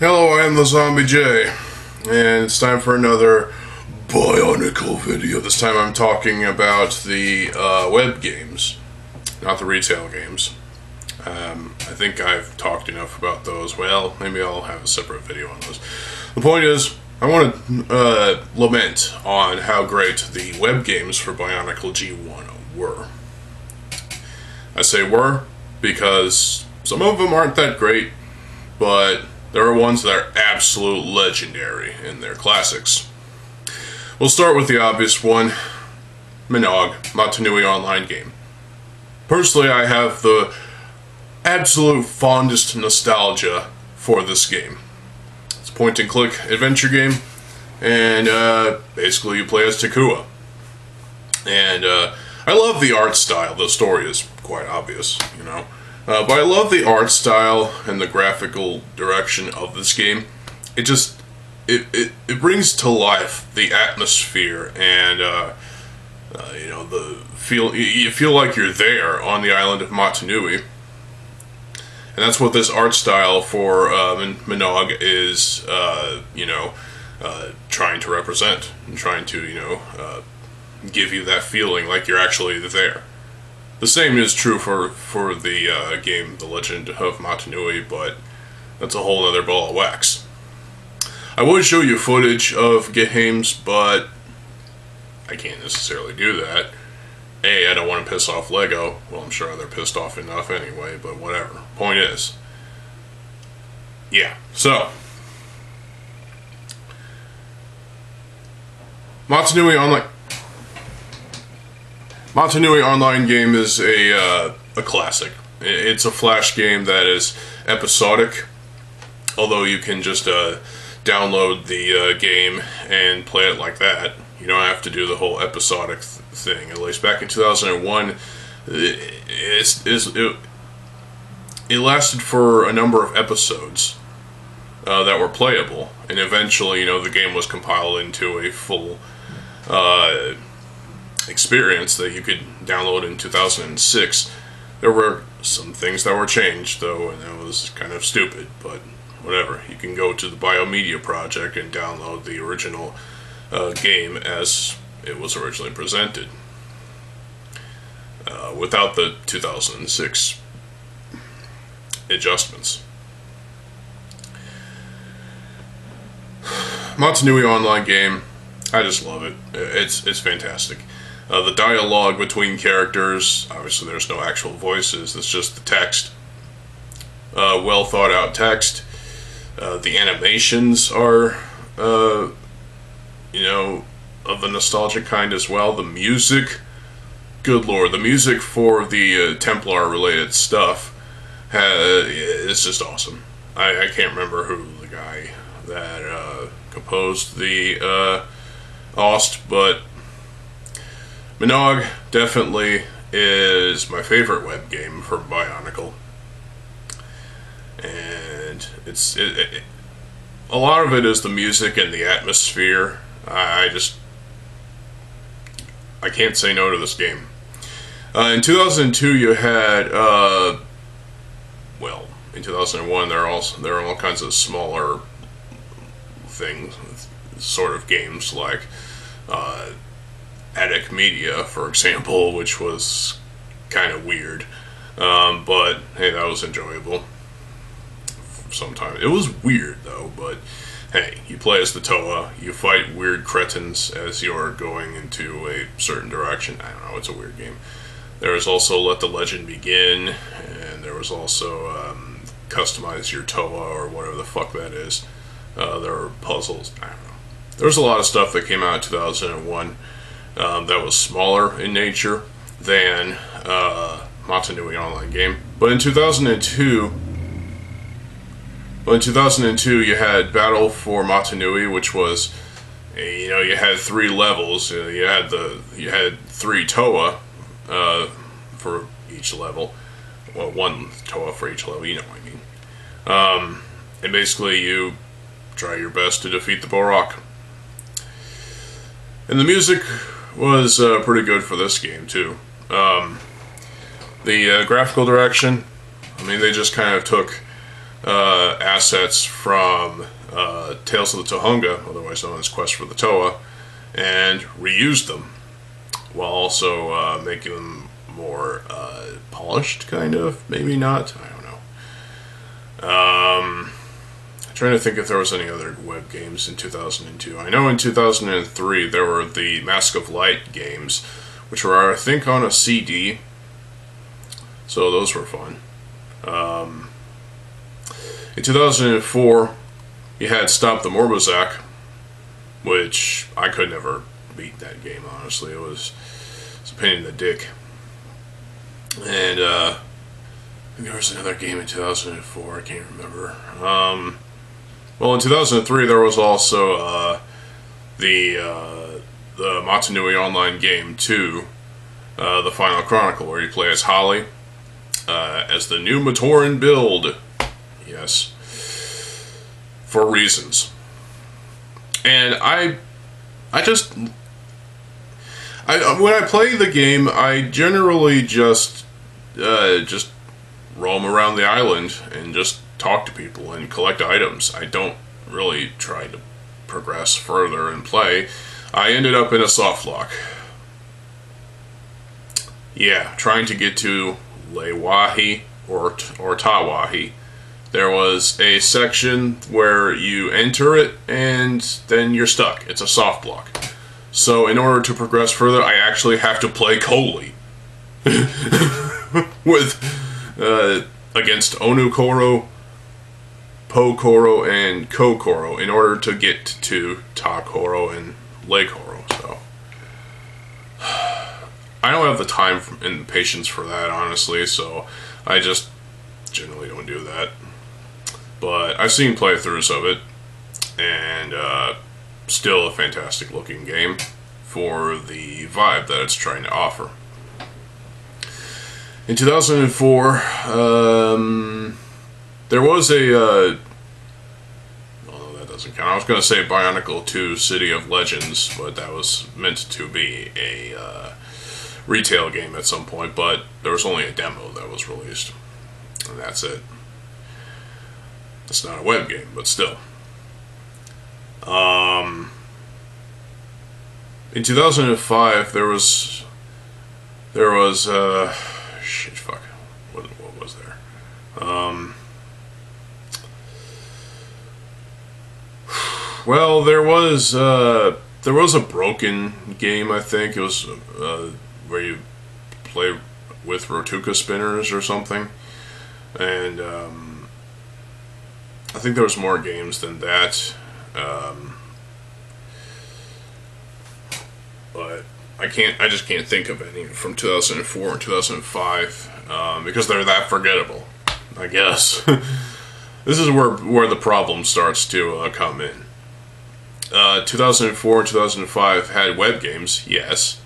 Hello, I am TheZOMBIEJ, and it's time for another Bionicle video. This time I'm talking about the web games, not the retail games. I think I've talked enough about those. Well, maybe I'll have a separate video on those. The point is, I want to lament on how great the web games for Bionicle G1 were. I say were because some of them aren't that great, but there are ones that are absolute legendary in their classics. We'll start with the obvious one, Minogue, Motunui online game. Personally, I have the absolute fondest nostalgia for this game. It's a point-and-click adventure game, and basically you play as Takua. And I love the art style. The story is quite obvious, you know. But I love the art style and the graphical direction of this game. It just, it brings to life the atmosphere and, you know, you feel like you're there on the island of Motunui. And that's what this art style for Minogue is, you know, trying to represent. And trying to, you know, give you that feeling like you're actually there. The same is true for the game The Legend of Motunui, but that's a whole other ball of wax. I would show you footage of games, but I can't necessarily do that. I don't want to piss off LEGO. Well, I'm sure they're pissed off enough anyway, but whatever. Point is, yeah, so Motunui online game is a classic. It's a flash game that is episodic, although you can just download the game and play it like that. You don't have to do the whole episodic thing. At least back in 2001, it lasted for a number of episodes that were playable, and eventually, you know, the game was compiled into a full experience that you could download in 2006. There were some things that were changed, though, and that was kind of stupid, but whatever. You can go to the Biomedia project and download the original game as it was originally presented, without the 2006 adjustments. Motunui online game, I just love it. It's fantastic. The dialogue between characters, obviously there's no actual voices, it's just the text. Well thought out text. The animations are, you know, of the nostalgic kind as well. The music, good lord, the music for the Templar related stuff is just awesome. I can't remember who the guy that composed the OST, but Minogue definitely is my favorite web game for Bionicle, and a lot of it is the music and the atmosphere. I can't say no to this game. In 2002, you had well, in 2001 there are all kinds of smaller things, sort of games like Attic Media, for example, which was kind of weird, but hey, that was enjoyable. Sometimes it was weird though, but hey, you play as the Toa, you fight weird cretins as you're going into a certain direction. I don't know, it's a weird game. There was also Let the Legend Begin, and there was also Customize Your Toa, or whatever the fuck that is. There were puzzles, I don't know. There was a lot of stuff that came out in 2001 that was smaller in nature than Motunui online game. But in 2002, you had Battle for Motunui, which was, you know, you had 3 levels. You had 3 Toa for each level. Well, 1 Toa for each level. You know what I mean. And basically, you try your best to defeat the Borak. And the music was pretty good for this game too. The graphical direction, I mean, they just kind of took assets from Tales of the Tohunga, otherwise known as Quest for the Toa, and reused them, while also making them more polished, kind of. Maybe not. I don't know. I'm trying to think if there was any other web games in 2002. I know in 2003 there were the Mask of Light games, which were, I think, on a CD. So those were fun. In 2004, you had Stop the Morbozak, which I could never beat that game, honestly. It was a pain in the dick. And I think there was another game in 2004, I can't remember. Well, in 2003, there was also the Matanui Online game 2, The Final Chronicle, where you play as Holly, as the new Matoran build. Yes. For reasons. And when I play the game, I generally just roam around the island and just talk to people and collect items. I don't really try to progress further and play. I ended up in a softlock. Yeah, trying to get to Lewahi or Tawahi. There was a section where you enter it and then you're stuck. It's a soft block. So in order to progress further, I actually have to play Koli with against Onukoro, Pokoro, and Kokoro in order to get to Takoro and Leikoro. So I don't have the time and patience for that, honestly. So I just generally don't do that. But I've seen playthroughs of it, and still a fantastic looking game for the vibe that it's trying to offer. In 2004, there was a... well, that doesn't count. I was going to say Bionicle 2 City of Legends, but that was meant to be a retail game at some point, but there was only a demo that was released, and that's it. It's not a web game, but still. In 2005, there was shit, fuck, what was there? Well, there was a broken game. I think it was where you play with Rotuka spinners or something, and I think there was more games than that, but I just can't think of any from 2004 and 2005 because they're that forgettable, I guess. This is where the problem starts to come in. 2004 and 2005 had web games, yes,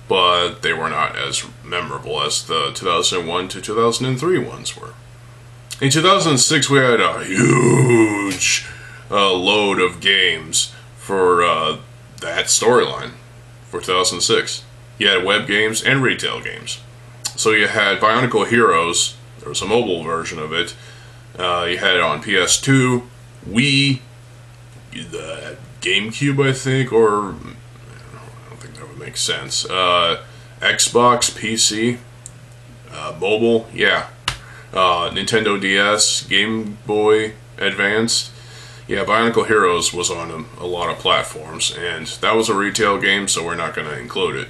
but they were not as memorable as the 2001 to 2003 ones were. In 2006, we had a huge load of games for that storyline for 2006. You had web games and retail games. So you had Bionicle Heroes. There was a mobile version of it. You had it on PS2, Wii, the GameCube, I think, or I don't think that would make sense. Xbox, PC, mobile, yeah. Nintendo DS, Game Boy Advanced. Yeah, Bionicle Heroes was on a lot of platforms, and that was a retail game, so we're not going to include it.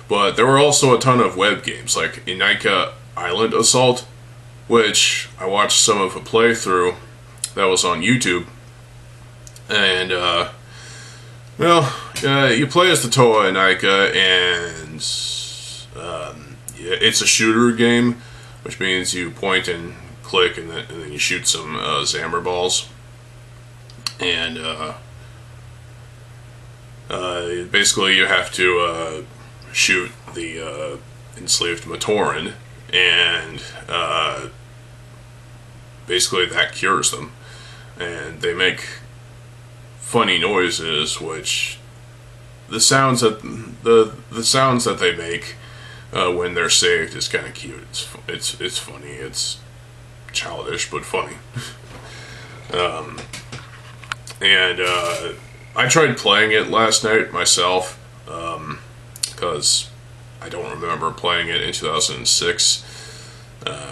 But there were also a ton of web games, like Inika Island Assault, which I watched some of a playthrough that was on YouTube. And, you play as the Toa Inika, and it's a shooter game, which means you point and click, and then you shoot some Zamber balls. And basically you have to shoot the enslaved Matoran, and basically that cures them. And they make funny noises, which the sounds that they make when they're saved is kind of cute. It's funny. It's childish but funny. And I tried playing it last night myself, because I don't remember playing it in 2006,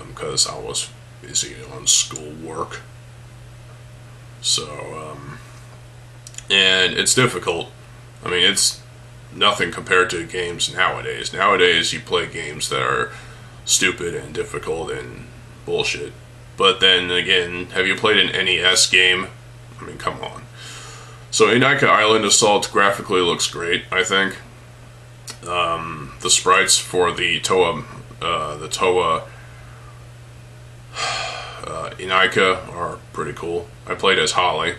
because I was busy on schoolwork. So, and it's difficult. I mean, it's nothing compared to games nowadays. Nowadays, you play games that are stupid and difficult and bullshit. But then again, have you played an NES game? I mean, come on. So, Bionicle Island Assault graphically looks great, I think. The sprites for the Toa Bionicle are pretty cool. I played as Holly.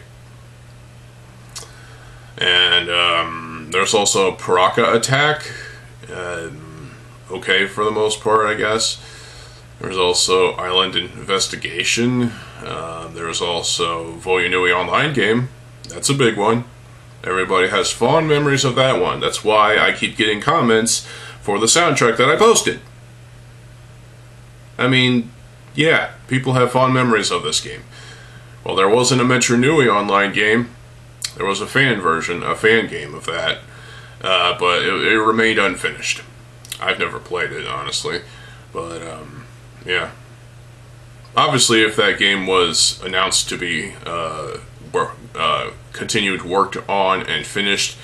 And there's also Paraka Attack. Okay for the most part, I guess. There's also Island Investigation. There's also Voyonui Online game. That's a big one. Everybody has fond memories of that one. That's why I keep getting comments for the soundtrack that I posted. I mean, yeah, people have fond memories of this game. Well, there wasn't a Metro Nui Online game. There was a fan game of that. But it remained unfinished. I've never played it, honestly. But, yeah. Obviously, if that game was announced to be worked on and finished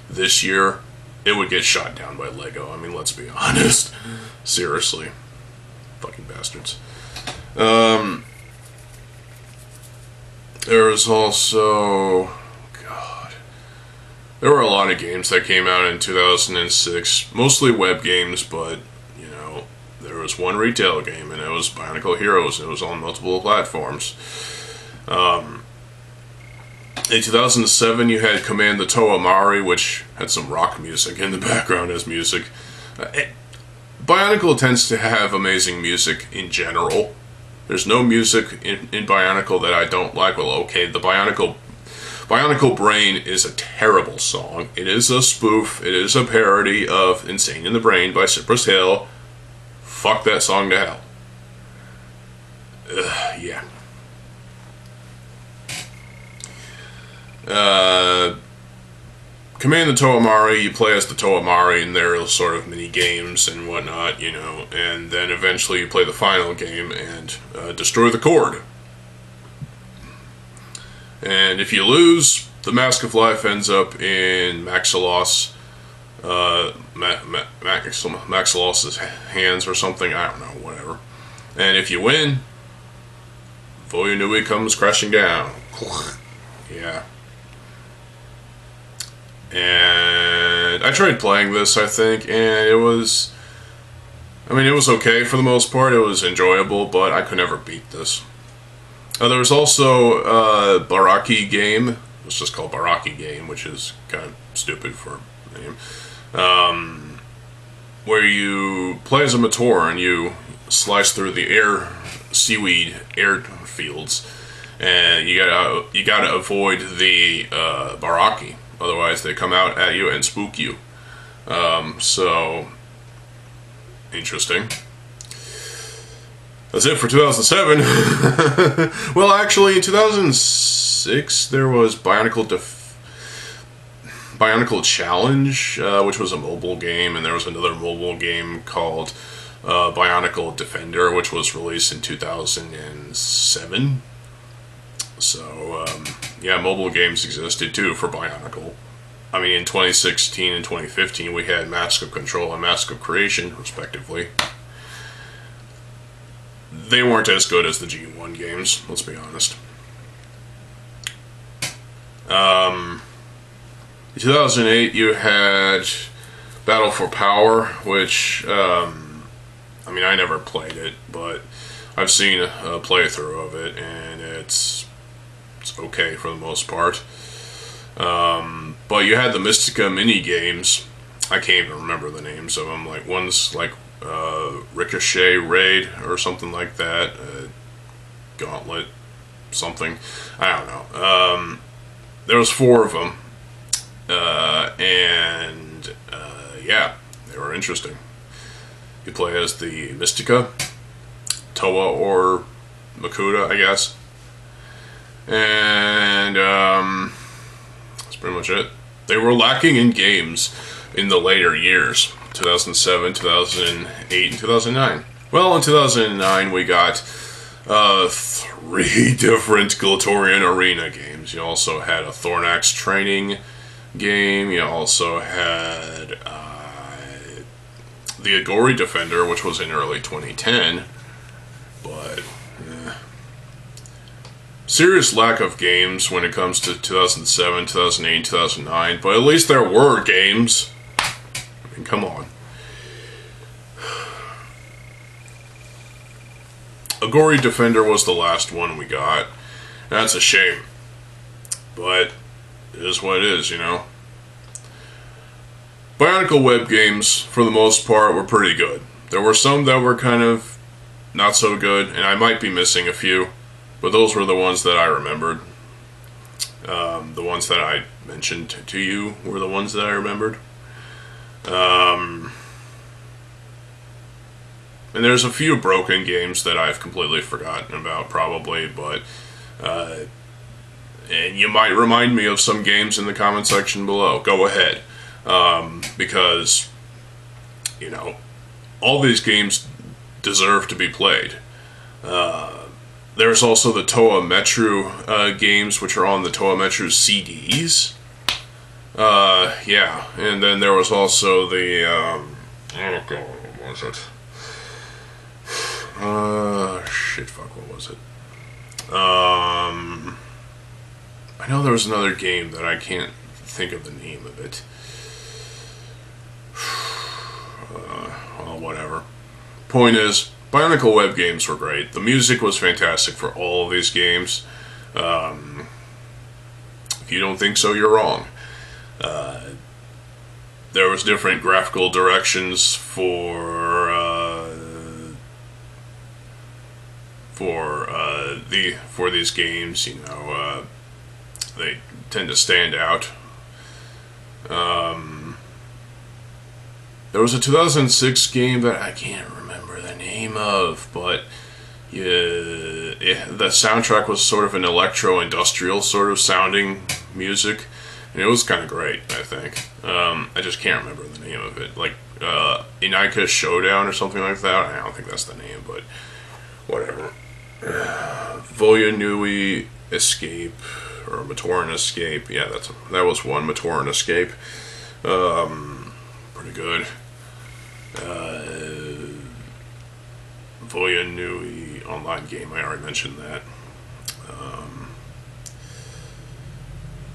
this year, it would get shot down by Lego. I mean, let's be honest. Seriously. Fucking bastards. There was also... There were a lot of games that came out in 2006, mostly web games, but, you know, there was one retail game, and it was Bionicle Heroes, and it was on multiple platforms. In 2007, you had Command the Toa Mari, which had some rock music in the background as music. Bionicle tends to have amazing music in general. There's no music in Bionicle that I don't like. Well, okay, the Bionicle Brain is a terrible song. It is a spoof. It is a parody of Insane in the Brain by Cypress Hill. Fuck that song to hell. Yeah. Command the Toa Mari, you play as the Toa Mari, and there are sort of mini games and whatnot, you know, and then eventually you play the final game and destroy the cord. And if you lose, the Mask of Life ends up in Maxilos's hands or something, I don't know, whatever. And if you win, Voyonui comes crashing down. Yeah. And I tried playing this, I think, and it was... I mean, it was okay for the most part. It was enjoyable, but I could never beat this. There was also a Baraki game. It was just called Baraki game, which is kind of stupid for a name. Where you play as a Mator and you slice through the seaweed fields, and you gotta avoid the Baraki. Otherwise, they come out at you and spook you. So interesting. That's it for 2007. Well, actually, in 2006, there was Bionicle Challenge, which was a mobile game, and there was another mobile game called Bionicle Defender, which was released in 2007. So, yeah, mobile games existed, too, for Bionicle. I mean, in 2016 and 2015, we had Mask of Control and Mask of Creation, respectively. They weren't as good as the G1 games, let's be honest. In 2008, you had Battle for Power, which, I mean, I never played it, but I've seen a playthrough of it, and it's okay for the most part. But you had the Mystica mini games. I can't even remember the names of them. Like, one's like Ricochet Raid or something like that. Gauntlet something. I don't know. There was 4 of them. Yeah, they were interesting. You play as the Mystica, Toa or Makuta, I guess. And that's pretty much it. They were lacking in games in the later years, 2007, 2008, and 2009. Well, in 2009 we got 3 different Glatorian Arena games. You also had a Thornax training game. You also had the Agori Defender, which was in early 2010. But serious lack of games when it comes to 2007, 2008, 2009. But at least there were games. I mean, come on. Agori Defender was the last one we got. That's a shame. But it is what it is, you know. Bionicle web games, for the most part, were pretty good. There were some that were kind of not so good, and I might be missing a few, but those were the ones that I remembered. The ones that I mentioned to you were the ones that I remembered. And there's a few broken games that I've completely forgotten about, probably, but and you might remind me of some games in the comment section below. Go ahead. Because, you know, all these games deserve to be played. There's also the Toa Metru games, which are on the Toa Metru CDs. Yeah, and then there was also the, oh god, what was it? Shit, fuck, what was it? I know there was another game that I can't think of the name of it. Well, whatever. Point is, Bionicle web games were great. The music was fantastic for all of these games. If you don't think so, you're wrong. There was different graphical directions for these games. You know, they tend to stand out. There was a 2006 game that I can't remember the name of, but the soundtrack was sort of an electro-industrial sort of sounding music, and it was kind of great, I think. I just can't remember the name of it. Like, Inika Showdown or something like that? I don't think that's the name, but whatever. Voya Nui Escape, or Matoran Escape. Yeah, that was one, Matoran Escape. Pretty good. Voya Nui online game, I already mentioned that.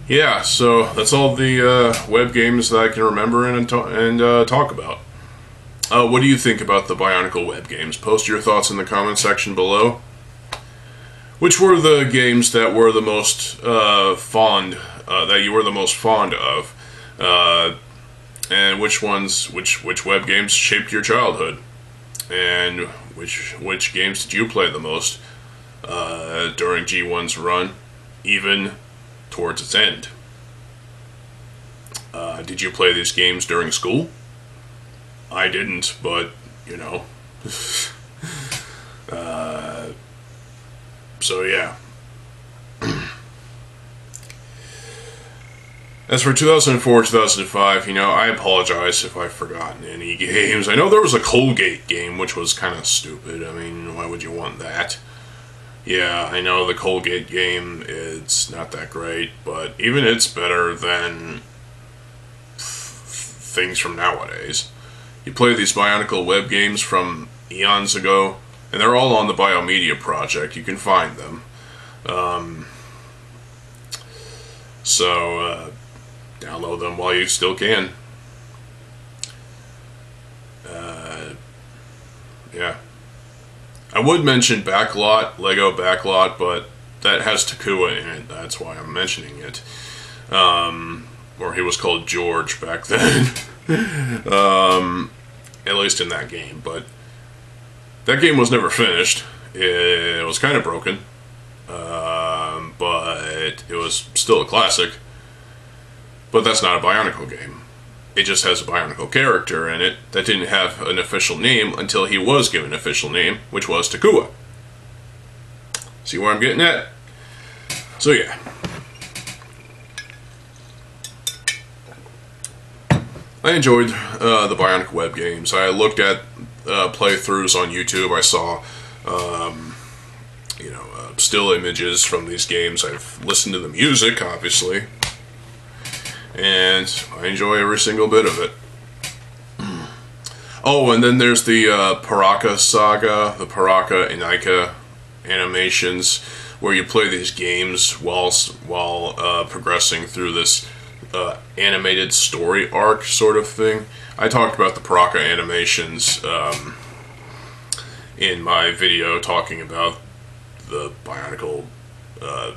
Yeah, so that's all the web games that I can remember and talk about. What do you think about the Bionicle web games? Post your thoughts in the comment section below. Which were the games that were the most that you were the most fond of? And which web games shaped your childhood? And which games did you play the most during G1's run, even towards its end? Did you play these games during school? I didn't, but, you know. So, yeah. As for 2004, 2005, you know, I apologize if I've forgotten any games. I know there was a Colgate game, which was kind of stupid. I mean, why would you want that? Yeah, I know the Colgate game, it's not that great, but even it's better than things from nowadays. You play these Bionicle web games from eons ago, and they're all on the Biomedia project. You can find them. So, download them while you still can. Yeah. I would mention Backlot, Lego Backlot, but that has Takua in it. That's why I'm mentioning it. Or he was called George back then. At least in that game. But that game was never finished. It was kind of broken. But it was still a classic. But that's not a Bionicle game. It just has a Bionicle character in it that didn't have an official name until he was given an official name, which was Takua. See where I'm getting at? So yeah. I enjoyed the Bionicle web games. I looked at playthroughs on YouTube. I saw, still images from these games. I've listened to the music, obviously, and I enjoy every single bit of it. Oh, and then there's the Paraka saga, the Paraka Inika animations, where you play these games while progressing through this animated story arc sort of thing. I talked about the Paraka animations in my video talking about the Bionicle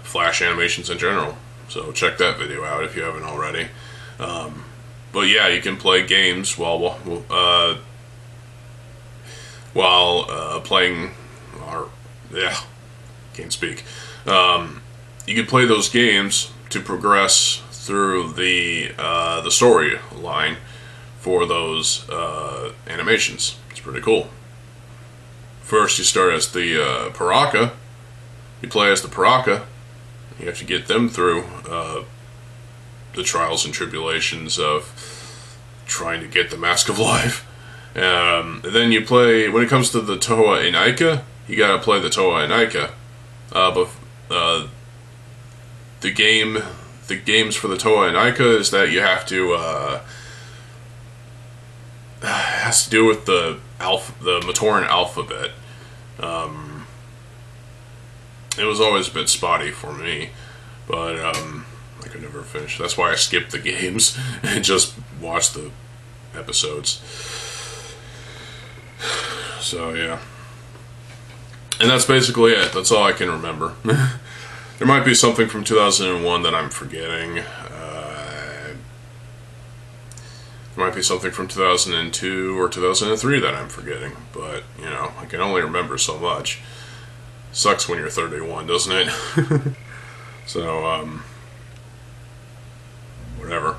Flash animations in general. So check that video out if you haven't already. But yeah, you can play games while playing, or yeah, can't speak. You can play those games to progress through the storyline for those animations. It's pretty cool. First, you start as the Paraka. You play as the Paraka. You have to get them through the trials and tribulations of trying to get the Mask of Life. And then you play, when it comes to the Toa Inika, you gotta play the Toa Inika. But the games for the Toa Inika is that you have to, it has to do with the Matoran alphabet. It was always a bit spotty for me, but I could never finish. That's why I skipped the games and just watched the episodes. So yeah, and that's basically it. That's all I can remember. There might be something from 2001 that I'm forgetting. There might be something from 2002 or 2003 that I'm forgetting, but you know, I can only remember so much. Sucks when you're 31, doesn't it? So whatever.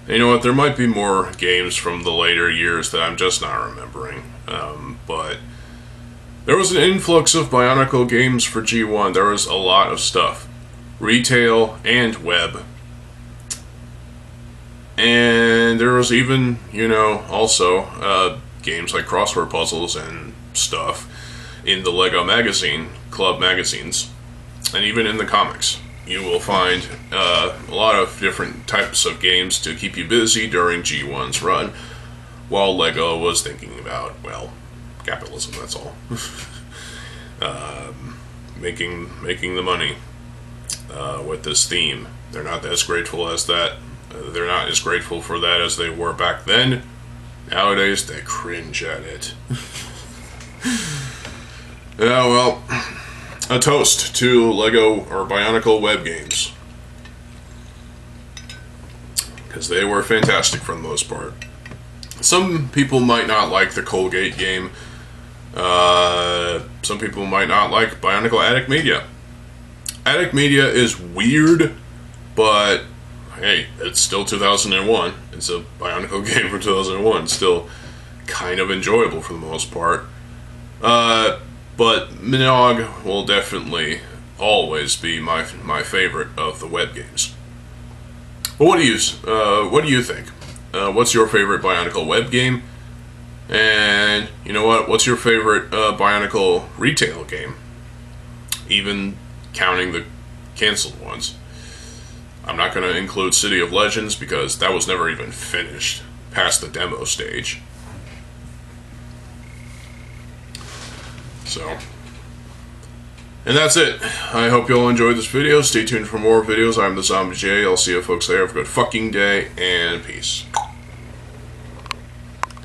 You know what, there might be more games from the later years that I'm just not remembering, but there was an influx of Bionicle games for G1. There was a lot of stuff, retail and web, and there was even, you know, also games like crossword puzzles and stuff in the Lego magazine, club magazines, and even in the comics. You will find a lot of different types of games to keep you busy during G1's run, while Lego was thinking about, well, capitalism, that's all. Making the money with this theme. They're not as grateful as that. They're not as grateful for that as they were back then. Nowadays, they cringe at it. Yeah, well, a toast to Lego or Bionicle web games, because they were fantastic for the most part. Some people might not like the Colgate game. Some people might not like Bionicle Addict Media. Addict Media is weird, but hey, it's still 2001. It's a Bionicle game from 2001. Still kind of enjoyable for the most part. But Minogue will definitely always be my favorite of the web games. But what do you think? What's your favorite Bionicle web game? And you know what? What's your favorite Bionicle retail game? Even counting the canceled ones. I'm not going to include City of Legends because that was never even finished past the demo stage. So, and that's it. I hope you all enjoyed this video. Stay tuned for more videos. I'm TheZOMBIEJ. I'll see you folks there. Have a good fucking day, and peace.